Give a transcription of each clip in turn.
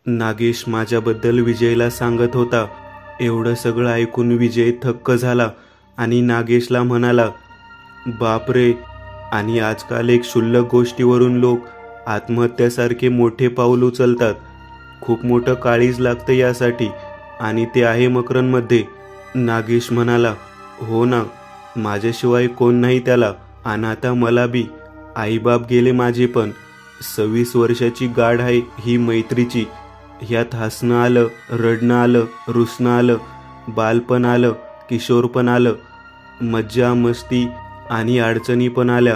नागेश माझ्याबद्दल विजयला सांगत होता. एवढं सगळं ऐकून विजय थक्क झाला आणि नागेशला म्हणाला, बापरे. आणि आजकाल एक क्षुल्लक गोष्टीवरून लोक आत्महत्यासारखे मोठे पाऊल उचलतात. खूप मोठं काळीज लागतं यासाठी, आणि ते आहे मकरंदमध्ये. नागेश म्हणाला, हो ना, माझ्याशिवाय कोण नाही त्याला. आणि आता मला बी. आईबाप गेले माझे, पण 26 वर्षाची गाढ आहे ही मैत्रीची. ह्यात हसणं आलं, रडणं आलं, रुसणं आलं, बालपण आलं, किशोरपण आलं, मज्जा मस्ती आणि अडचणी पण आल्या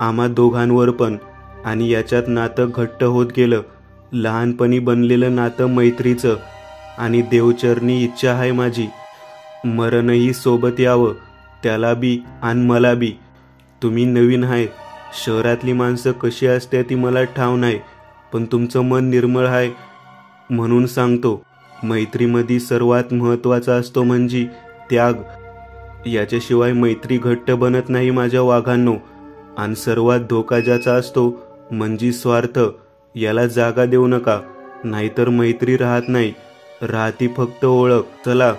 आम्हा दोघांवर पण. आणि याच्यात नातं घट्ट होत गेलं. लहानपणी बनलेलं नातं मैत्रीचं. आणि देवचरणी इच्छा आहे माझी, मरणही सोबत यावं, त्याला बी आणि मला बी. तुम्ही नवीन आहे, शहरातली माणसं कशी असते ती मला ठाव नाही, पण तुमचं मन निर्मळ आहे म्हणून सांगतो. मैत्रीमध्ये सर्वात महत्त्वाचा असतो म्हणजे त्याग. याच्याशिवाय मैत्री घट्ट बनत नाही माझ्या वाघांनो. आणि सर्वात धोका ज्याचा असतो म्हणजे स्वार्थ. याला जागा देऊ नका, नाहीतर मैत्री राहत नाही, राहती फक्त ओळख. चला,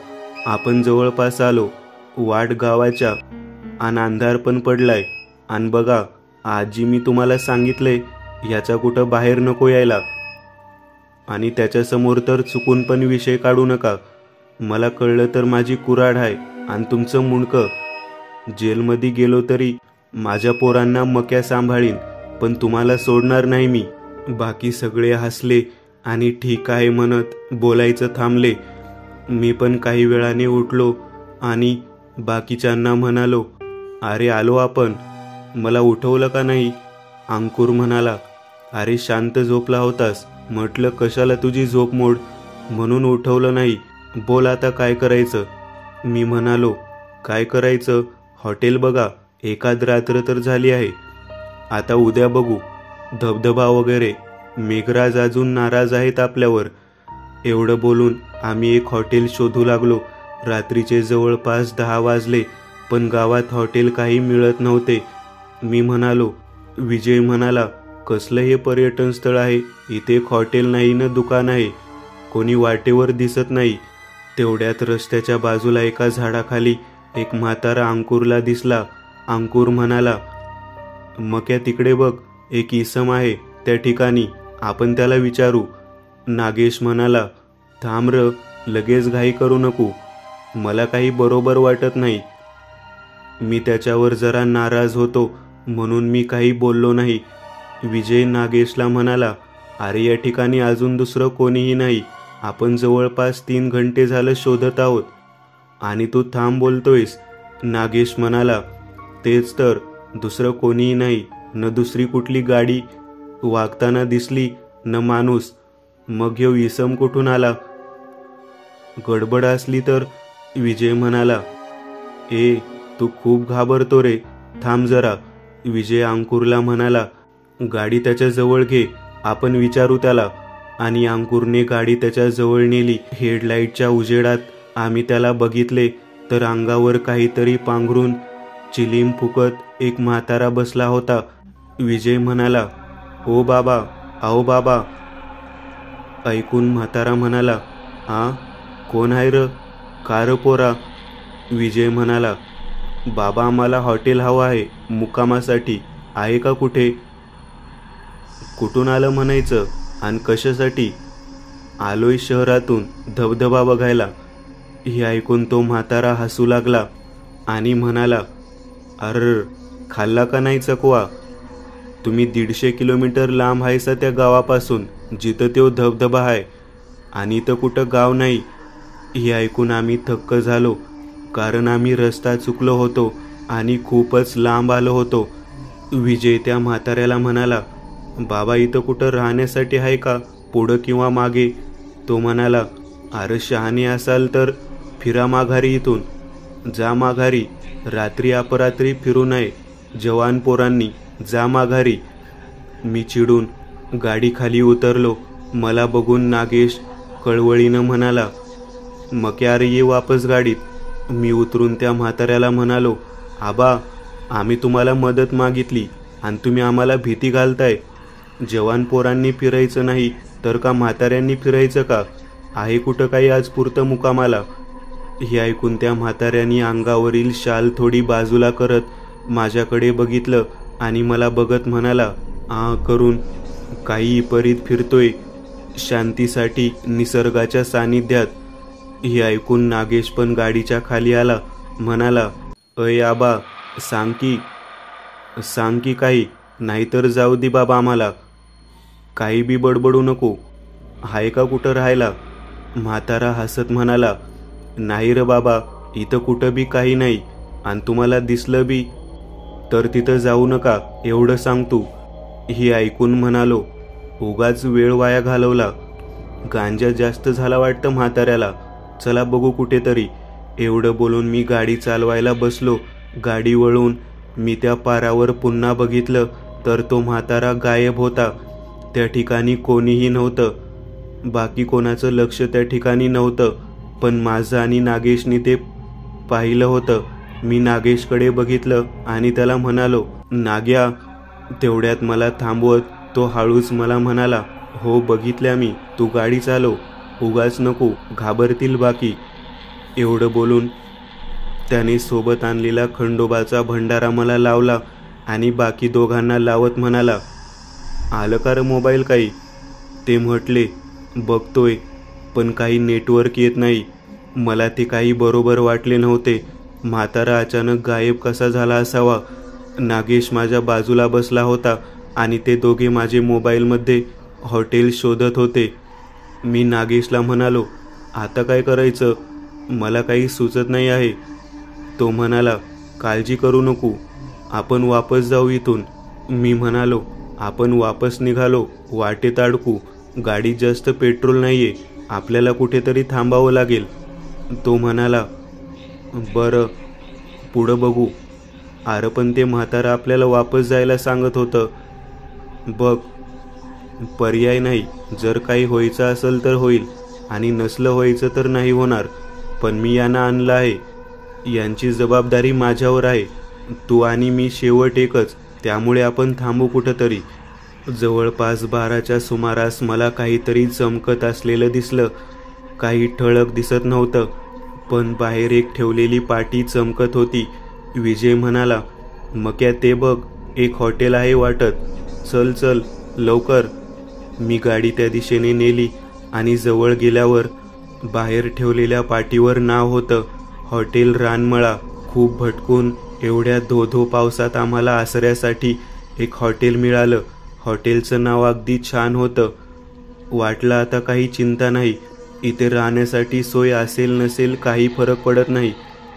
आपण जवळपास आलो. वाट गावाच्या, आणि अंधार पण पडलाय. आणि बघा, आजी मी तुम्हाला सांगितलंय ह्याचा कुठं बाहेर नको यायला. आणि त्याच्यासमोर तर चुकून पण विषय काढू नका. मला कळलं तर माझी कुऱ्हाड आहे आणि तुमचं मुंडकं. जेलमध्ये गेलो तरी माझ्या पोरांना मक्या सांभाळीन, पण तुम्हाला सोडणार नाही मी. बाकी सगळे हसले आणि ठीक आहे म्हणत बोलायचं थांबले. मी पण काही वेळाने उठलो आणि बाकीच्यांना म्हणालो, अरे आलो आपण, मला उठवलं का नाही? अंकुर म्हणाला, अरे शांत झोपला होतास. म्हटलं कशाला तुझी झोप मोड, म्हणून उठवलं नाही. बोल आता काय करायचं? मी म्हणालो, काय करायचं? हॉटेल बघा, एखाद रात्र तर झाली आहे, आता उद्या बघू. धबधबा वगैरे. मेघराज अजून नाराज आहेत आपल्यावर. एवढं बोलून आम्ही एक हॉटेल शोधू लागलो. रात्रीचे जवळपास 10 वाजले, पण गावात हॉटेल काही मिळत नव्हते. मी म्हणालो. विजय म्हणाला, कसलं हे पर्यटन स्थळ आहे, इथे एक हॉटेल नाही ना दुकान आहे, कोणी वाटेवर दिसत नाही. तेवढ्यात रस्त्याच्या बाजूला एका झाडाखाली एक म्हातारा अंकुरला दिसला. अंकुर म्हणाला, मक्या तिकडे बघ, एक इसम आहे त्या ठिकाणी, आपण त्याला विचारू. नागेश म्हणाला, थांब र, लगेच घाई करू नको, मला काही बरोबर वाटत नाही. मी त्याच्यावर जरा नाराज होतो म्हणून मी काही बोललो नाही. विजय नागेशला म्हणाला, अरे या ठिकाणी अजून दुसरं कोणीही नाही, आपण जवळपास 3 घंटे झालं शोधत आहोत आणि तू थांब बोलतोयस. नागेश म्हणाला, तेच तर, दुसरं कोणीही नाही, न दुसरी कुठली गाडी वागताना दिसली, न माणूस. मग ह्यो इसम कुठून आला? गडबड असली तर? विजय म्हणाला, ए तू खूप घाबरतो रे, थांब जरा. विजय अंकुरला म्हणाला, गाडी त्याच्या जवळ घे, आपण विचारू त्याला. आणि अंकुरने गाडी त्याच्या जवळ नेली. हेडलाईटच्या उजेडात आम्ही त्याला बघितले तर अंगावर काहीतरी पांघरून चिलीम फुकत एक म्हातारा बसला होता. विजय म्हणाला, ओ बाबा, आओ बाबा. ऐकून म्हातारा म्हणाला, हा कोण आहे र? का र पोरा? विजय म्हणाला, बाबा आम्हाला हॉटेल हवं आहे मुक्कामासाठी, आहे का कुठे? कुठून आलं म्हणायचं आणि कशासाठी? आलोय शहरातून धबधबा बघायला. हे ऐकून तो म्हातारा हसू लागला आणि म्हणाला, अर खाल्ला का नाही चकवा? तुम्ही 150 किलोमीटर लांब आहेसा त्या गावापासून जिथं तो धबधबा आहे, आणि इथं कुठं गाव नाही. हे ऐकून आम्ही थक्क झालो, कारण आम्ही रस्ता चुकलो होतो आणि खूपच लांब आलो होतो. विजय त्या म्हाताऱ्याला म्हणाला, बाबा इथं कुठं राहण्यासाठी आहे का, पुढं किंवा मागे? तो म्हणाला, अरे शहाणे असाल तर फिरा माघारी, इथून जा माघारी, रात्री अपरात्री फिरू नये, जवान पोरांनी जा माघारी. मी चिडून गाडी खाली उतरलो. मला बघून नागेश कळवळीनं म्हणाला, मक्या रे ये वापस गाडीत. मी उतरून त्या म्हाताऱ्याला म्हणालो, आबा आम्ही तुम्हाला मदत मागितली आणि तुम्ही आम्हाला भीती घालताय. जवान पोरांनी फिरायचं नाही तर का म्हाताऱ्यांनी फिरायचं का? आहे कुठं काही आज पुरतं मुकामाला? हे ऐकून त्या म्हाताऱ्यांनी अंगावरील शाल थोडी बाजूला करत माझ्याकडे बघितलं आणि मला बघत म्हणाला, करून काही विपरीत फिरतोय शांतीसाठी निसर्गाच्या सानिध्यात. हे ऐकून नागेश पण गाडीच्या खाली आला. म्हणाला, अय आबा, सांग की काही, नाहीतर जाऊ दे बाबा आम्हाला. काही बी बडबडू नको. हाय का कुठं राहायला? म्हातारा हसत म्हणाला, नाही रे बाबा, इथं कुठं बी काही नाही. आणि तुम्हाला दिसलं बी तर तिथं जाऊ नका एवढं सांगतो. हे ऐकून म्हणालो, उगाच वेळ वाया घालवला. गांजा जास्त झाला वाटतं म्हाताऱ्याला. चला बघू कुठेतरी. एवढं बोलून मी गाडी चालवायला बसलो. गाडी वळून मी त्या पारावर पुन्हा बघितलं तर तो म्हातारा गायब होता. त्या ठिकाणी कोणीही नव्हतं. बाकी कोणाचं लक्ष त्या ठिकाणी नव्हतं, पण माझं आणि नागेशने ते पाहिलं होतं. मी नागेशकडे बघितलं आणि त्याला म्हणालो, नाग्या. तेवढ्यात मला थांबवत तो हळूच मला म्हणाला, हो बघितल्या मी, तू गाडी चालव, उगाच नको, घाबरतील बाकी. एवढं बोलून त्याने सोबत आणलेला खंडोबाचा भंडारा मला लावला आणि बाकी दोघांना लावत म्हणाला, आलं का रे मोबाईल काही? ते म्हटले, बघतोय पण काही नेटवर्क येत नाही. मला ते काही बरोबर वाटले नव्हते. म्हातारा अचानक गायब कसा झाला असावा? नागेश माझ्या बाजूला बसला होता आणि ते दोघे माझे मोबाईलमध्ये हॉटेल शोधत होते. मी नागेशला म्हणालो, आता काय करायचं? मला काही सुचत नाही आहे. तो म्हणाला, काळजी करू नको, आपण वापस जाऊ इथून. मी म्हणालो, आपण वापस निघालो, वाटेत अडकू. गाडीत जास्त पेट्रोल नाहीये, आपल्याला कुठेतरी थांबावं लागेल. तो म्हणाला, बरं पुढं बघू. अरे पण ते म्हातारा आपल्याला वापस जायला सांगत होतं. बघ, पर्याय नाही. जर काही व्हायचं असेल तर होईल आणि नसलं व्हायचं तर नाही होणार. पण मी यांना आणलं आहे, यांची जबाबदारी माझ्यावर आहे. तू आणि मी शेवट एकच, त्यामुळे आपण थांबू कुठंतरी. जवळपास 12च्या सुमारास मला काहीतरी चमकत असलेलं दिसलं. काही ठळक दिसत नव्हतं, पण बाहेर एक ठेवलेली पाटी चमकत होती. विजय म्हणाला, मक्या ते बघ, एक हॉटेल आहे वाटत. चल चल लवकर. मी गाडी त्या दिशेने नेली आणि जवळ गेल्यावर बाहेर ठेवलेल्या पाटीवर नाव होतं, हॉटेल रानमळा. खूप भटकून एवढ्या धो पावसात आम्हाला आसऱ्यासाठी एक हॉटेल मिळालं. हॉटेलचं नाव अगदी छान होतं. वाटलं आता काही चिंता नाही, इथे राहण्यासाठी सोय असेल नसेल काही फरक पडत नाही.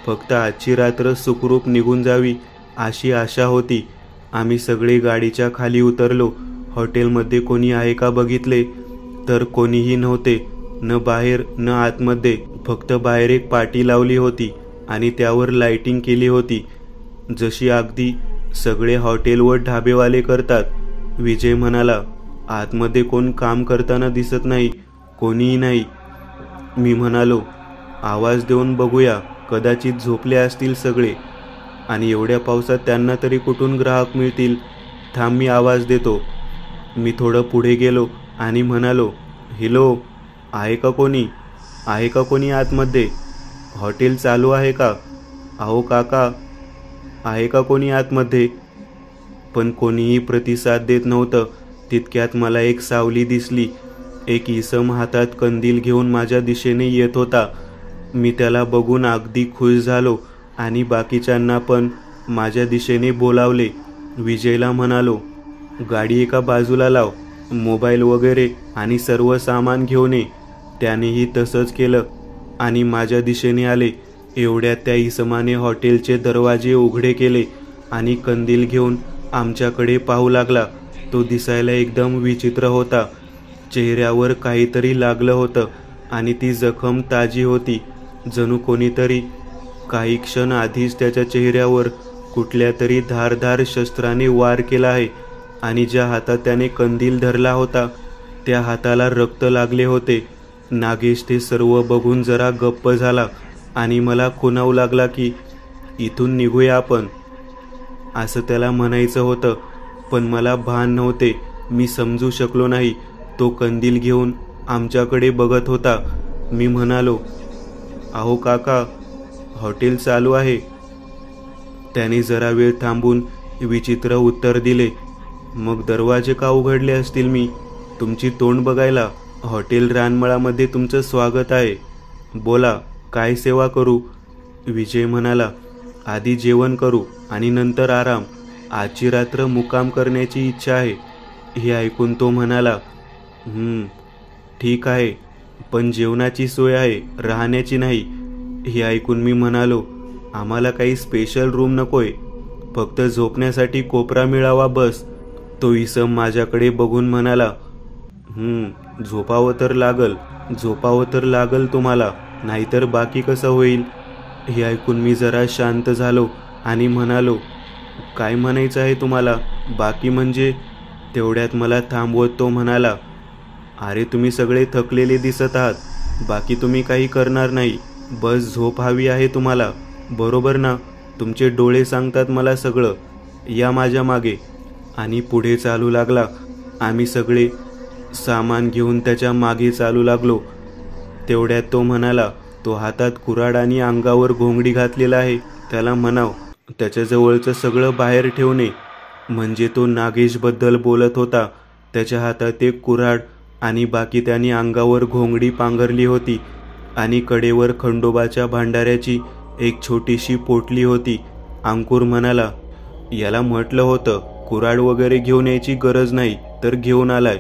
फक्त आजची रात्र सुखरूप निघून जावी अशी आशा होती. आम्ही सगळे गाडीच्या खाली उतरलो. हॉटेलमध्ये कोणी आहे का बघितले तर कोणीही नव्हते, न बाहेर न आतमध्ये. फक्त बाहेर एक पाटी लावली होती आणि त्यावर लाइटिंग केली होती, जशी अगदी सगळे हॉटेल व ढाबेवाले करतात. विजय म्हणाला, आतमध्ये कोण काम करताना दिसत नाही, कोणीही नाही. मी म्हणालो, आवाज देऊन बघूया, कदाचित झोपले असतील सगळे आणि एवढ्या पावसात त्यांना तरी कुठून ग्राहक मिळतील. थांब, मी आवाज देतो. मी थोडं पुढे गेलो आणि म्हणालो, हॅलो, आहे का कोणी? आहे का कोणी आतमध्ये? हॉटेल चालू आहे का? अहो काका, आहे का कोणी आतमध्ये? पण कोणीही प्रतिसाद देत नव्हतं. तितक्यात मला एक सावली दिसली. एक इसम हातात कंदील घेऊन माझ्या दिशेने येत होता. मी त्याला बघून अगदी खुश झालो आणि बाकीच्यांना पण माझ्या दिशेने बोलावले. विजयला म्हणालो, गाडी एका बाजूला लाव, मोबाईल वगैरे आणि सर्व सामान घेऊन ये. त्यानेही तसंच केलं आणि माझ्या दिशेने आले. एवढ्यात त्या इसमाने हॉटेलचे दरवाजे उघडे केले आणि कंदील घेऊन आमच्याकडे पाहू लागला. तो दिसायला एकदम विचित्र होता. चेहऱ्यावर काहीतरी लागलं होतं आणि ती जखम ताजी होती. जणू कोणीतरी काही क्षण आधीच त्याच्या चेहऱ्यावर कुठल्या तरी धारदार शस्त्राने वार केला आहे आणि ज्या हातात त्याने कंदील धरला होता त्या हाताला रक्त लागले होते. नागेश ते सर्व बघून जरा गप्प झाला आणि मला खुणावू लागला की इथून निघूया आपण, असं त्याला म्हणायचं होतं. पण मला भान नव्हते. मी समजू शकलो नाही. तो कंदील घेऊन आमच्याकडे बघत होता. मी म्हणालो, अहो काका, हॉटेल चालू आहे. त्याने जरा वेळ थांबून विचित्र उत्तर दिले, मग दरवाजे का उघडले असतील मी तुमची तोंड बघायला? हॉटेल रानमळामध्ये तुमचं स्वागत आहे. बोला, काय सेवा करू? विजय म्हणाला, आधी जेवण करू आणि नंतर आराम. आजची रात्र मुक्काम करण्याची इच्छा आहे. हे ऐकून तो म्हणाला, ठीक आहे, पण जेवणाची सोय आहे, राहण्याची नाही. हे ऐकून मी म्हणालो, आम्हाला काही स्पेशल रूम नकोय, फक्त झोपण्यासाठी कोपरा मिळावा बस. तो इसम माझ्याकडे बघून म्हणाला, झोपावं तर लागल तुम्हाला, नाहीतर बाकी कसं होईल? हे ऐकून मी जरा शांत झालो आणि म्हणालो, काय म्हणायचं आहे तुम्हाला? बाकी म्हणजे? तेवढ्यात मला थांबवत तो म्हणाला, अरे तुम्ही सगळे थकलेले दिसत आहात. बाकी तुम्ही काही करणार नाही, बस झोप हवी आहे तुम्हाला, बरोबर ना? तुमचे डोळे सांगतात मला सगळं. या माझ्या मागे. आणि पुढे चालू लागला. आम्ही सगळे सामान घेऊन त्याच्या मागे चालू लागलो. तेवढ्यात तो म्हणाला, तो हातात कुऱ्हाड आणि अंगावर घोंगडी घातलेला आहे, त्याला म्हणाव त्याच्याजवळचं सगळं बाहेर ठेवणे. म्हणजे तो नागेशबद्दल बोलत होता. त्याच्या हातात एक कुऱ्हाड आणि बाकी त्याने अंगावर घोंगडी पांघरली होती आणि कडेवर खंडोबाच्या भांडाऱ्याची एक छोटीशी पोटली होती. अंकुर म्हणाला, याला म्हटलं होतं कुऱ्हाड वगैरे घेऊन यायची गरज नाही, तर घेऊन आलाय.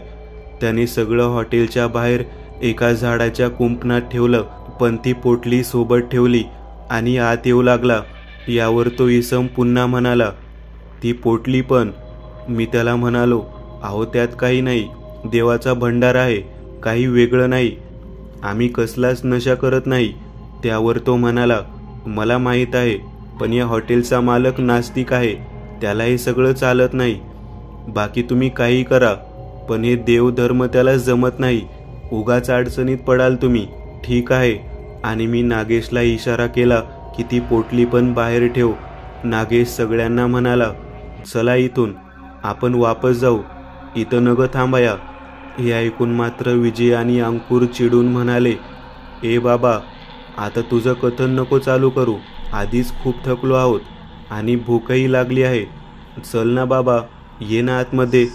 त्याने सगळं हॉटेलच्या बाहेर एका झाडाच्या कुंपणात ठेवलं, पण ती पोटली सोबत ठेवली आणि आत येऊ लागला. यावर तो इसम पुन्हा म्हणाला, ती पोटली पण? मी त्याला म्हणालो, अहो त्यात काही नाही, देवाचा भंडार आहे, काही वेगळं नाही, आम्ही कसलाच नशा करत नाही. त्यावर तो म्हणाला, मला माहीत आहे, पण या हॉटेलचा मालक नास्तिक आहे, त्याला हे सगळं चालत नाही. बाकी तुम्ही काही करा, पण हे देवधर्म त्याला जमत नाही, उगाच अडचणीत पडाल तुम्ही. ठीक आहे. आणि मी नागेशला इशारा केला की ती पोटली पण बाहेर ठेव. नागेश सगळ्यांना म्हणाला, चला इथून आपण वापस जाऊ, इथं नग थांबाया. हे ऐकून मात्र विजय आणि अंकुर चिडून म्हणाले, ए बाबा, आता तुझं कथन नको चालू करू, आधीच खूप थकलो आहोत आणि भूकही लागली आहे. चल ना बाबा, ये ना आतमध्ये.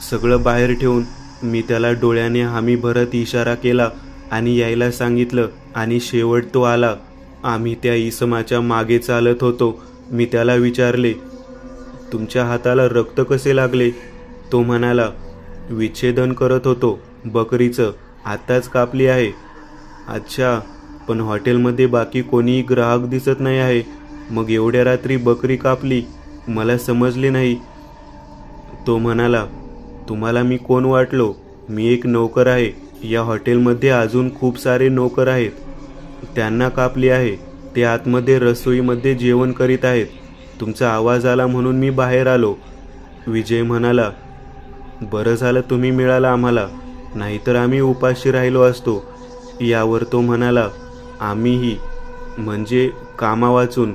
सगळं बाहेर ठेवून मी त्याला डोळ्याने हामी भरत इशारा केला आणि यायला सांगितलं आणि शेवट तो आला. आम्ही त्या इसमाच्या मागे चालत होतो. मी त्याला विचारले, तुमच्या हाताला रक्त कसे लागले? तो म्हणाला, विच्छेदन करत होतो बकरीचं, आत्ताच कापली आहे. अच्छा, पण हॉटेलमध्ये बाकी कोणीही ग्राहक दिसत नाही आहे, मग एवढ्या रात्री बकरी कापली? मला समजले नाही. तो म्हणाला, तुम्हाला मी कोण वाटलो? मी एक नोकर आहे. या हॉटेलमध्ये अजून खूप सारे नोकर आहेत, त्यांना कापली आहे. ते आतमध्ये रसोईमध्ये जेवण करीत आहेत. तुमचा आवाज आला म्हणून मी बाहेर आलो. विजय म्हणाला, बरं झालं तुम्ही मिळाला आम्हाला, नाहीतर आम्ही उपाशी राहिलो असतो. यावर तो म्हणाला, आम्हीही म्हणजे कामा वाचून.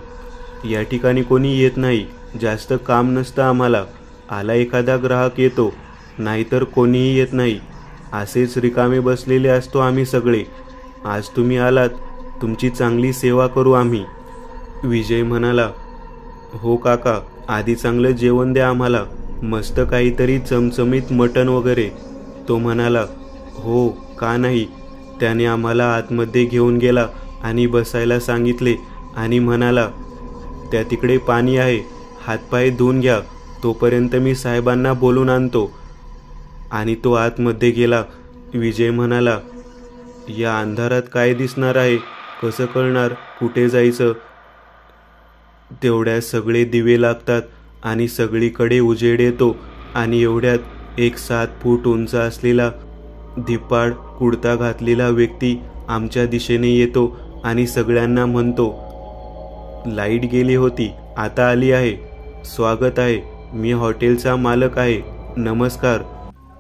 या ठिकाणी कोणी येत नाही, जास्त काम नसतं आम्हाला. आला एखादा ग्राहक येतो, नाहीतर कोणीही येत नाही. असेच रिकामे बसलेले असतो आम्ही सगळे. आज तुम्ही आलात, तुमची चांगली सेवा करू आम्ही. विजय म्हणाला, हो काका, आधी चांगलं जेवण द्या आम्हाला, मस्त काहीतरी चमचमीत मटण वगैरे. तो म्हणाला, हो का नाही. त्याने आम्हाला आतमध्ये घेऊन गेला आणि बसायला सांगितले आणि म्हणाला, त्या तिकडे पाणी आहे, हातपाय धुवून घ्या, तोपर्यंत मी साहेबांना बोलून आणतो. आणि तो आतमध्ये गेला. विजय म्हणाला, या अंधारात काय दिसणार आहे, कसं कळणार कुठे जायचं? तेवढ्यात सगळे दिवे लागतात आणि सगळीकडे उजेड येतो आणि एवढ्यात एक 7 फूट उंच असलेला धिप्पाड कुडता घातलेला व्यक्ती आमच्या दिशेने येतो आणि सगळ्यांना म्हणतो, लाईट गेली होती, आता आली आहे. स्वागत आहे, मी हॉटेलचा मालक आहे, नमस्कार.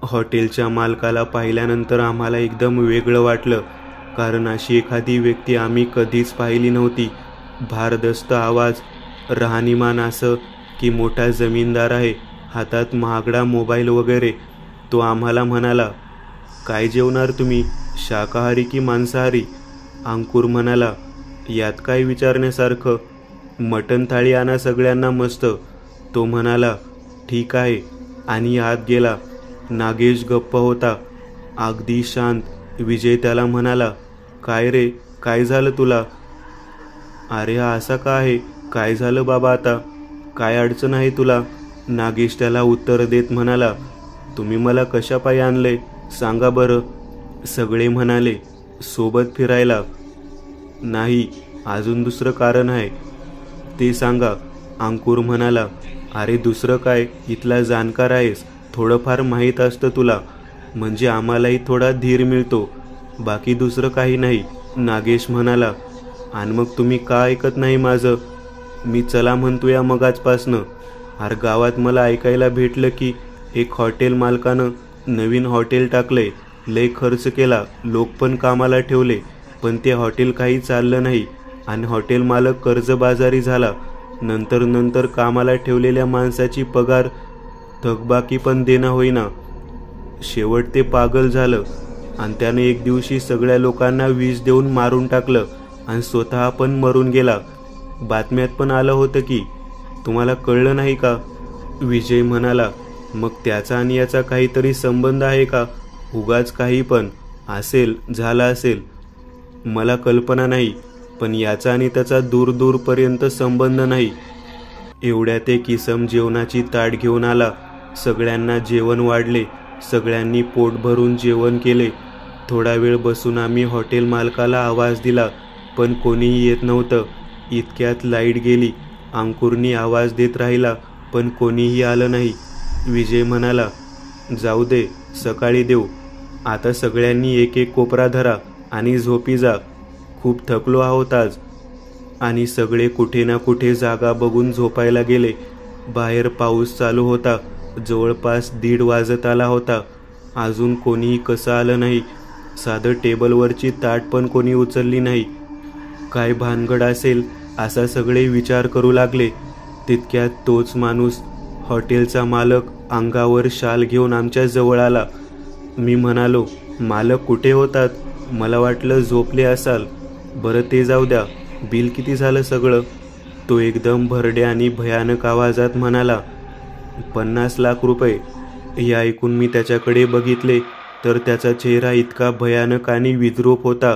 हॉटेलच्या मालकाला पाहिल्यानंतर आम्हाला एकदम वेगळं वाटलं, कारण अशी एखादी व्यक्ती आम्ही कधीच पाहिली नव्हती. भारदस्त आवाज, राहणीमान असं की मोठा जमीनदार आहे, हातात महागडा मोबाईल वगैरे. तो आम्हाला म्हणाला, काय जेवणार तुम्ही, शाकाहारी की मांसाहारी? अंकुर म्हणाला, यात काय विचारण्यासारखं, मटण थाळी आणा सगळ्यांना मस्त. तो म्हणाला, ठीक आहे, आणि आत गेला. नागेश गप्प होता, अगदी शांत. विजय त्याला म्हणाला, काय रे, काय झालं तुला? अरे हा असा का आहे, काय झालं बाबा आता, काय अडचण आहे तुला? नागेश त्याला उत्तर देत म्हणाला, तुम्ही मला कशापायी आणले सांगा बरं. सगळे म्हणाले, सोबत फिरायला. नाही, अजून दुसरं कारण आहे. ते सांगा. अंकुर म्हणाला, अरे दुसरं काय, इथला जाणकार आहेस, थोडंफार माहीत असतं तुला, म्हणजे आम्हालाही थोडा धीर मिळतो, बाकी दुसरं काही नाही. नागेश म्हणाला, आणि मग तुम्ही का ऐकत नाही माझं? मी चला म्हणतो या मगाचपासनं. अरे गावात मला ऐकायला भेटलं की एक हॉटेल मालकानं नवीन हॉटेल टाकलंय, लय खर्च केला, लोक पण कामाला ठेवले, पण ते हॉटेल काही चाललं नाही आणि हॉटेल मालक कर्जबाजारी झाला. नंतर कामाला ठेवलेल्या माणसाची पगार थकबाकी पण देणं होईना. शेवट ते पागल झालं आणि त्याने एक दिवशी सगळ्या लोकांना विष देऊन मारून टाकलं आणि स्वतः पण मरून गेला. बातम्यात पण आलं होतं की, तुम्हाला कळलं नाही का? विजय म्हणाला, मग त्याचा आणि याचा काहीतरी संबंध आहे का? उगाच काही पण असेल, झाला असेल, मला कल्पना नाही, पण याचा आणि त्याचा दूरपर्यंत संबंध नाही. एवढ्यात एक इसम जेवणाची ताट घेऊन आला. सगळ्यांना जेवण वाढले. सगळ्यांनी पोट भरून जेवण केले. थोडा वेळ बसून आम्ही हॉटेल मालकाला आवाज दिला, पण कोणीही येत नव्हतं. इतक्यात लाईट गेली. अंकुरनी आवाज देत राहिला, पण कोणीही आलं नाही. विजय म्हणाला, जाऊ दे, सकाळी देऊ. आता सगळ्यांनी एक एक कोपरा धरा आणि झोपी जा, खूप थकलो आहोत आज. आणि सगळे कुठे ना कुठे जागा बघून झोपायला गेले. बाहेर पाऊस चालू होता. जवळपास 1:30 वाजत आला होता. अजून कोणीही कसं आलं नाही. साधं टेबलवरची ताट पण कोणी उचलली नाही. काय भानगड असेल असा सगळे विचार करू लागले. तितक्यात तोच माणूस, हॉटेलचा मालक, अंगावर शाल घेऊन आमच्या जवळ आला. मी म्हणालो, मालक कुठे होतात? मला वाटलं झोपले असाल. बरं ते जाऊ द्या, बिल किती झालं सगळं? तो एकदम भरडे आणि भयानक आवाजात म्हणाला, 50 लाख रुपये. हे ऐकून मी त्याच्याकडे बघितले तर त्याचा चेहरा इतका भयानक आणि विद्रूप होता.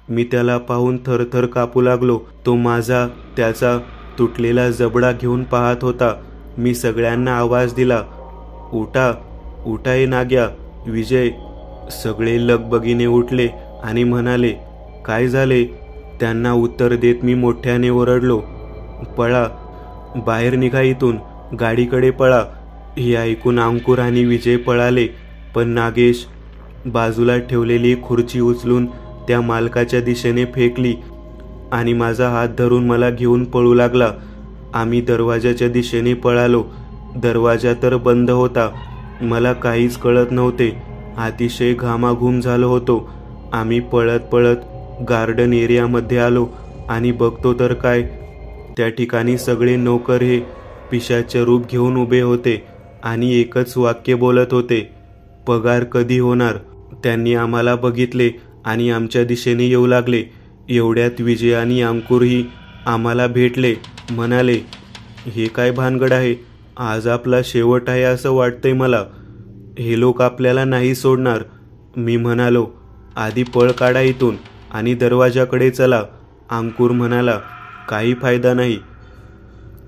मी त्याला पाहून थरथर कापू लागलो. तो माझा, त्याचा तुटलेला जबडा घेऊन पाहत होता. मी सगळ्यांना आवाज दिला, उठा, उठा ये नाग्या, विजय. सगळे लगबगीने उठले आणि म्हणाले, काय झाले? त्यांना उत्तर देत मी मोठ्याने ओरडलो, पळा, बाहेर निघा इथून, गाडीकडे पळा. हे ऐकून अंकुर आणि विजय पळाले, पण नागेश बाजूला ठेवलेली खुर्ची उचलून त्या मालकाच्या दिशेने फेकली आणि माझा हात धरून मला घेऊन पळू लागला. आम्ही दरवाजाच्या दिशेने पळालो. दरवाजा तर बंद होता. मला काहीच कळत नव्हते. अतिशय घामाघूम झालो होतो. आम्ही पळत पळत गार्डन एरियामध्ये आलो आणि बघतो तर काय, त्या ठिकाणी सगळे नोकर हे पिशाचे रूप घेऊन उभे होते आणि एकच वाक्य बोलत होते, पगार कधी होणार? त्यांनी आम्हाला बघितले आणि आमच्या दिशेने येऊ लागले. एवढ्यात विजय आणि अंकुरही आम्हाला भेटले. म्हणाले, हे काय भानगड आहे? आज आपला शेवट आहे असं वाटतंय मला. हे लोक आपल्याला नाही सोडणार. मी म्हणालो, आधी पळ काढा इथून आणि दरवाजाकडे चला. अंकुर म्हणाला, काही फायदा नाही.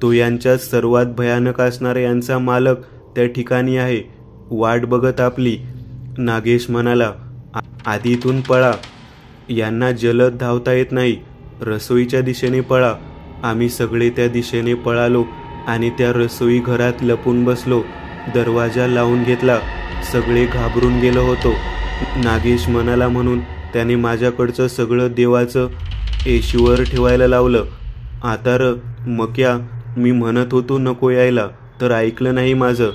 तो यांच्यात सर्वात भयानक असणारा यांचा मालक त्या ठिकाणी आहे, वाट बघत आपली. नागेश म्हणाला, आधी इथून पळा. यांना जलद धावता येत नाही. रसोईच्या दिशेने पळा. आम्ही सगळे त्या दिशेने पळालो आणि त्या रसोई घरात लपून बसलो. दरवाजा लावून घेतला. सगळे घाबरून गेलो होतो. नागेश म्हणाला म्हणून त्याने माझ्याकडचं सगळं देवाचं एशीवर ठेवायला लावलं. आता र मक्या, मी म्हणत होतो नको यायला, तर ऐकलं नाही माझं.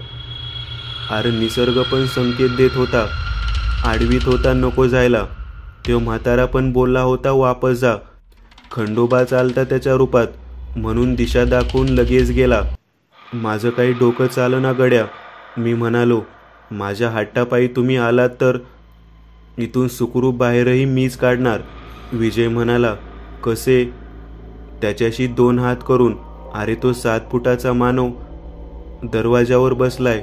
अरे निसर्ग पण संकेत देत होता, आडवीत होता नको जायला. तो म्हातारा पण बोलला होता वापस जा. खंडोबा चालता त्याच्या रूपात, म्हणून दिशा दाखवून लगेच गेला. माझं काही डोकं चालं ना गड्या. मी म्हणालो, माझ्या हट्टापायी तुम्ही आलात तर. इथून सुखरूप बाहेरही मीच काढणार. विजय म्हणाला. कसे? त्याच्याशी 2 हात करून. अरे तो 7 फुटाचा मानव दरवाजावर बसलाय.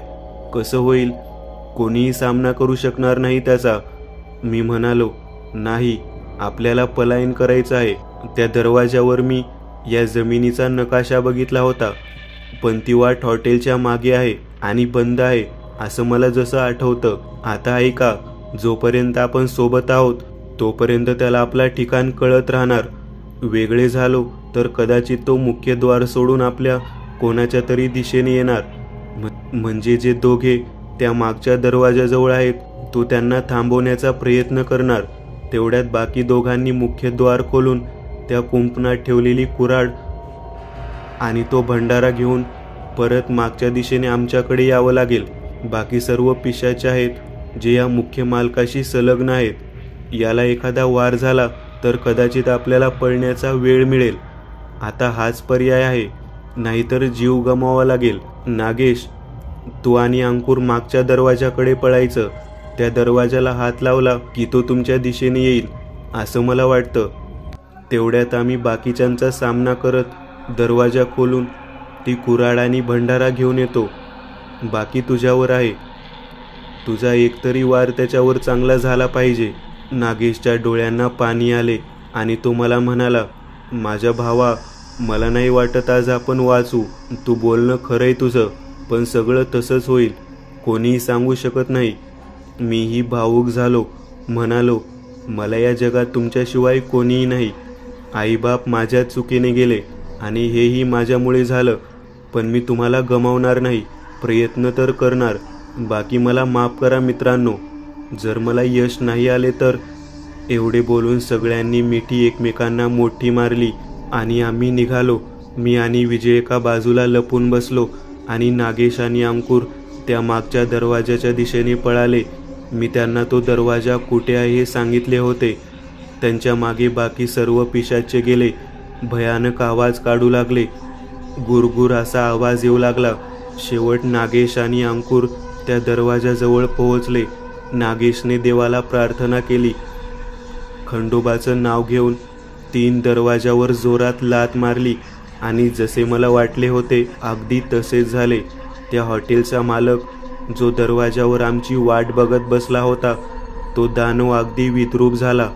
कसं होईल? कोणीही सामना करू शकणार नाही त्याचा. मी म्हणालो. नाही, आपल्याला पलायन करायचं आहे. त्या दरवाजावर मी या जमिनीचा नकाशा बघितला होता, पण ती वाट हॉटेलच्या मागे आहे आणि बंद आहे असं मला जसं आठवतं. आता ऐका, जोपर्यंत आपण सोबत आहोत तोपर्यंत त्याला आपला ठिकाण कळत राहणार. वेगळे झालो तर कदाचित तो मुख्य द्वार सोडून आपल्या कोणाच्या तरी दिशेने येणार. म्हणजे जे दोघे त्या मागच्या दरवाजाजवळ आहेत तो त्यांना थांबवण्याचा प्रयत्न करणार. तेवढ्यात बाकी दोघांनी मुख्य द्वार खोलून त्या कुंपणात ठेवलेली कुऱ्हाड आणि तो भंडारा घेऊन परत मागच्या दिशेने आमच्याकडे यावं लागेल. बाकी सर्व पिशाचे आहेत जे या मुख्य मालकाशी संलग्न आहेत. याला एखादा वार झाला तर कदाचित आपल्याला पळण्याचा वेळ मिळेल. आता हाच पर्याय आहे, नाहीतर जीव गमावा लागेल. नागेश, तू आणि अंकुर मागच्या दरवाजाकडे पळायचं. त्या दरवाजाला हात लावला की तो तुमच्या दिशेने येईल असं मला वाटतं. तेवढ्यात आम्ही बाकीच्यांचा सामना करत दरवाजा खोलून ती कुऱ्हाड आणि भंडारा घेऊन येतो. बाकी तुझ्यावर आहे. तुझा एकतरी वार त्याच्यावर चांगला झाला पाहिजे. नागेशच्या डोळ्यांना पाणी आले आणि तो मला म्हणाला. माझ्या भावा, मला नाही वाटत आज आपण वाचू. तू बोलणं खरंय तुझं, पण सगळं तसंच होईल. कोणीही सांगू शकत नाही. मीही भावूक झालो. म्हणालो, मला या जगात तुमच्याशिवाय कोणीही नाही. आईबाप माझ्या चुकीने गेले आणि हेही माझ्यामुळे झालं, पण मी तुम्हाला गमावणार नाही. प्रयत्न तर करणार. बाकी मला माफ करा मित्रांनो, जर मला यश नाही आले तर. एवढे बोलून सगळ्यांनी मिठी एकमेकांना मोठी मारली आणि आम्ही निघालो. मी आणि विजय एका बाजूला लपून बसलो आणि नागेश आणि अंकुर त्या मागच्या दरवाजाच्या दिशेने पळाले. मी त्यांना तो दरवाजा कुठे आहे हे सांगितले होते. त्यांच्या मागे बाकी सर्व पिशाचे गेले. भयानक आवाज काढू लागले. गुरगुर असा आवाज येऊ लागला. शेवट नागेश आणि अंकुर त्या दरवाजाजवळ पोहोचले. नागेशने देवाला प्रार्थना केली. खंडोबाचं नाव घेऊन 3 दरवाजावर जोरात लाथ मारली आणि जसे मला वाटले होते अगदी तसेच झाले. त्या हॉटेलचा मालक जो दरवाजावर आमची वाट बघत बसला होता तो दानव अगदी विद्रूप झाला.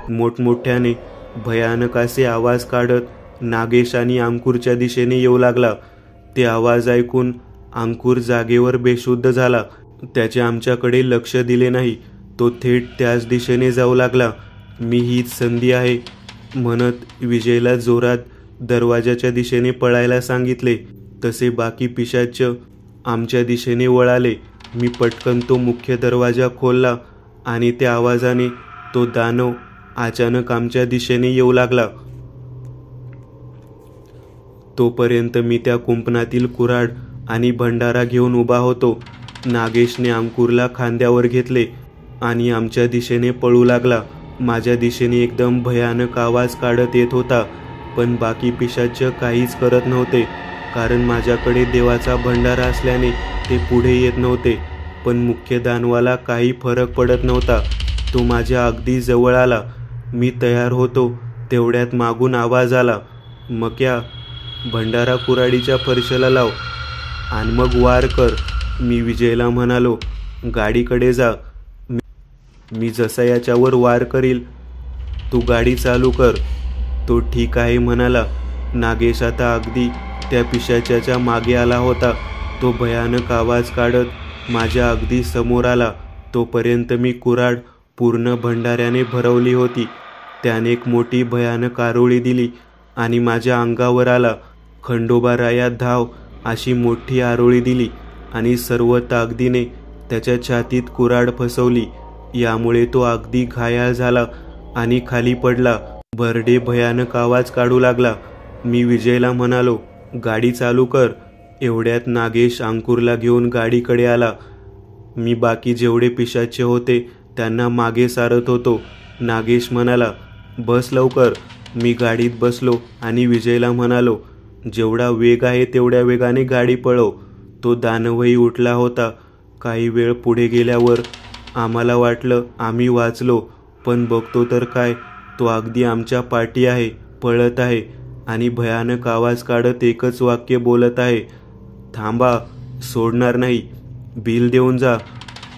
मोठमोठ्याने भयानक असे आवाज काढत नागेश आणि अंकुरच्या दिशेने येऊ लागला. ते आवाज ऐकून अंकुर जागेवर बेशुद्ध झाला. त्याचे आमच्याकडे लक्ष दिले नाही. तो थेट त्याच दिशेने जाऊ लागला. मी हीच संधी आहे म्हणत विजयला जोरात दरवाजाच्या दिशेने पळायला सांगितले. तसे बाकी पिशाच आमच्या दिशेने वळाले. मी पटकन तो मुख्य दरवाजा खोलला आणि त्या आवाजाने तो दानव अचानक आमच्या दिशेने येऊ लागला. तोपर्यंत मी त्या कुंपणातील कुऱ्हाड आणि भंडारा घेऊन उभा होतो. नागेशने अंकुरला खांद्यावर घेतले आणि आमच्या दिशेने पळू लागला. माझ्या दिशेने एकदम भयानक आवाज काढत येत होता, पण बाकी पिशाच काहीच करत नव्हते, कारण माझ्याकडे देवाचा भंडारा असल्याने ते पुढे येत नव्हते. पण मुख्य दानवाला काही फरक पडत नव्हता. तो माझ्या अगदी जवळ आला. मी तयार होतो तेवढ्यात मागून आवाज आला. मक्या, भंडारा कुऱ्हाडीच्या फरशाला लाव आणि मग वार कर. मी विजयला म्हणालो, गाडीकडे जा. मी जसा याच्यावर वार करील तू गाडी चालू कर. तो ठीक आहे म्हणाला. नागेश आता अगदी त्या पिशाच्याच्या मागे आला होता. तो भयानक आवाज काढत माझ्या अगदी समोर आला. तोपर्यंत मी कुऱ्हाड पूर्ण भंडाऱ्याने भरवली होती. त्याने एक मोठी भयानक आरोळी दिली आणि माझ्या अंगावर आला. खंडोबा राया धाव अशी मोठी आरोळी दिली आणि सर्व ताकदीने त्याच्या छातीत कुऱ्हाड फसवली. यामुळे तो अगदी घायाळ झाला आणि खाली पडला. भरडे भयानक आवाज काढू लागला. मी विजयला म्हणालो, गाडी चालू कर. एवढ्यात नागेश अंकुरला घेऊन गाडीकडे आला. मी बाकी जेवढे पिशाचे होते त्यांना मागे सारत होतो. नागेश म्हणाला, बस लवकर. मी गाडीत बसलो आणि विजयला म्हणालो, जेवढा वेग आहे तेवढ्या वेगाने गाडी पळव. तो दानवही उठला होता. काही वेळ पुढे गेल्यावर आम्हाला वाटलं आम्ही वाचलो, पण बघतो तर काय, तो अगदी आमच्या पाठी आहे, पळत आहे आणि भयानक आवाज काढत एकच वाक्य बोलत आहे, थांबा, सोडणार नाही, बिल देऊन जा.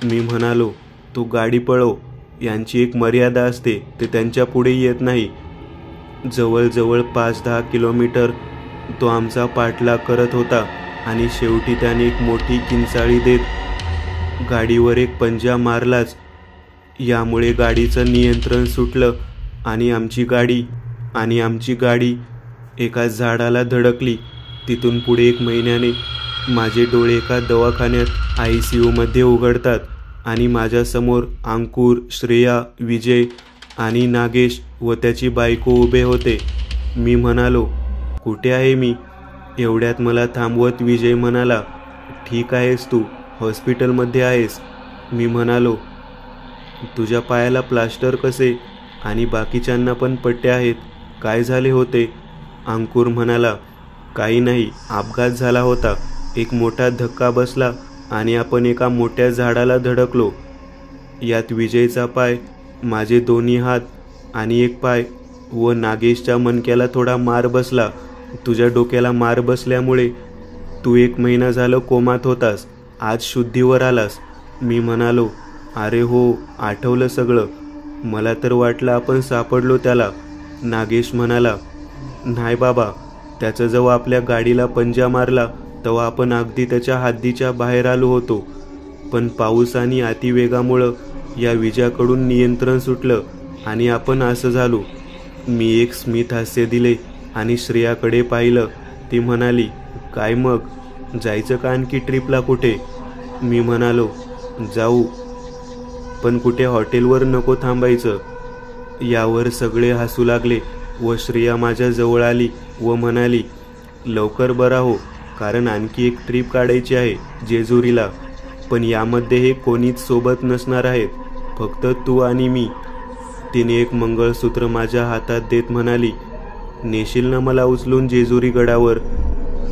मी म्हणालो, तू गाडी पळव, यांची एक मर्यादा असते, ते त्यांच्या पुढे येत नाही. जवळजवळ 5-10 किलोमीटर तो आमचा पाठलाग करत होता आणि शेवटी त्याने एक मोठी किंचाळी देत गाडीवर एक पंजा मारलाच. यामुळे गाडीचं नियंत्रण सुटलं आणि आमची गाडी एका झाडाला धडकली. तिथून पुढे 1 महिन्याने माझे डोळे एका दवाखान्यात ICUमध्ये उघडतात आणि माझ्यासमोर अंकुर, श्रेया, विजय आणि नागेश व त्याची बायको उभे होते. मी म्हणालो, कुठे आहे मी? एवढ्यात मला थांबवत विजय म्हणाला, ठीक आहेस तू, हॉस्पिटलमध्ये आहेस. मी म्हणालो, तुझ्या पायाला प्लास्टर कसे आणि बाकीच्यांना पण पट्ट्या आहेत, काय झाले होते? अंकुर म्हणाला, काही नाही, अपघात झाला होता, एक मोठा धक्का बसला आणि आपण एका मोठ्या झाडाला धडकलो. यात विजयचा पाय, माझे दोन्ही हात आणि एक पाय व नागेशच्या मणक्याला थोडा मार बसला. तुझ्या डोक्याला मार बसल्यामुळे तू 1 महिना झालं कोमात होतास, आज शुद्धीवर आलास. मी म्हणालो, अरे हो, आठवलं सगळं, मला तर वाटलं आपण सापडलो त्याला. नागेश म्हणाला, नाही बाबा, त्याचं जेव्हा आपल्या गाडीला पंजा मारला तेव्हा आपण अगदी त्याच्या हद्दीच्या बाहेर आलो होतो, पण पाऊस आणि अतिवेगामुळं या विजाकडून नियंत्रण सुटलं आणि आपण असं झालो. मी एक स्मित हास्य दिले आणि श्रेयाकडे पाहिलं. ती म्हणाली, काय मग, जायचं का आणखी ट्रिपला कुठे? मी म्हणालो, जाऊ, पण कुठे हॉटेलवर नको थांबायचं. यावर सगळे हसू लागले व श्रेया माझ्या जवळ आली व म्हणाली, लवकर बरा हो, कारण आणखी एक ट्रिप काढायची आहे जेजुरीला, पण यामध्ये हे कोणीच सोबत नसणार आहेत, फक्त तू आणि मी. तिने एक मंगळसूत्र माझ्या हातात देत म्हणाली, नेशील ना मला उचलून जेजुरी गडावर?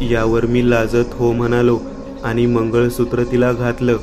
यावर मी लाजत हो म्हणालो आणि मंगळसूत्र तिला घातलं.